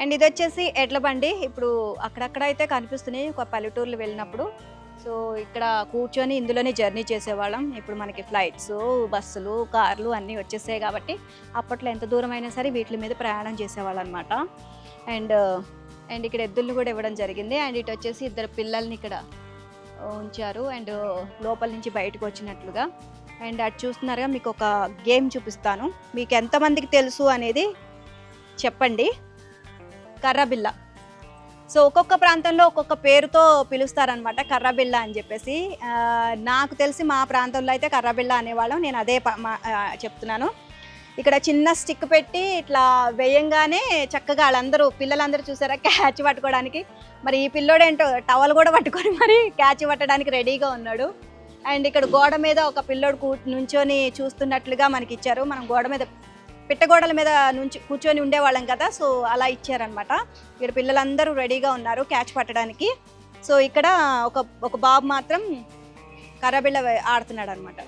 And ఇది వచ్చేసి ఎడ్ల బండి. ఇప్పుడు అక్కడక్కడ అయితే కనిపిస్తున్నాయి ఒక పల్లెటూర్లు వెళ్ళినప్పుడు. సో ఇక్కడ కూర్చొని ఇందులోనే జర్నీ చేసేవాళ్ళం. ఇప్పుడు మనకి ఫ్లైట్స్, బస్సులు, కార్లు అన్నీ వచ్చేసాయి కాబట్టి అప్పట్లో ఎంత దూరం అయినా సరే వీటి మీద ప్రయాణం చేసేవాళ్ళం అనమాట. అండ్ అండ్ ఇక్కడ ఎద్దుల్ని కూడా ఇవ్వడం జరిగింది. అండ్ ఇటు వచ్చేసి ఇద్దరు పిల్లల్ని ఇక్కడ ఉంచారు అండ్ లోపల నుంచి బయటకు వచ్చినట్లుగా. అండ్ అటు చూస్తున్నారుగా, మీకు ఒక గేమ్ చూపిస్తాను. మీకు ఎంతమందికి తెలుసు అనేది చెప్పండి. కర్రబిల్ల. సో ఒక్కొక్క ప్రాంతంలో ఒక్కొక్క పేరుతో పిలుస్తారనమాట, కర్రబిల్ల అని చెప్పేసి. నాకు తెలిసి మా ప్రాంతంలో అయితే కర్రబిల్ల అనేవాళ్ళం. నేను అదే చెప్తున్నాను. ఇక్కడ చిన్న స్టిక్ పెట్టి ఇట్లా వేయంగానే చక్కగా వాళ్ళందరూ పిల్లలందరూ చూసారా క్యాచ్ పట్టుకోవడానికి. మరి ఈ పిల్లోడేంటో టవల్ కూడా పట్టుకొని మరి క్యాచ్ పట్టడానికి రెడీగా ఉన్నాడు. అండ్ ఇక్కడ గోడ మీద ఒక పిల్లోడు నుంచొని చూస్తున్నట్లుగా మనకి ఇచ్చారు. మనం గోడ మీద పిట్టగోడల మీద నుంచి కూర్చొని ఉండేవాళ్ళం కదా, సో అలా ఇచ్చారనమాట. ఇక్కడ పిల్లలందరూ రెడీగా ఉన్నారు క్యాచ్ పట్టడానికి. సో ఇక్కడ ఒక బాబు మాత్రం కర్రబిల్ల ఆడుతున్నాడు అనమాట.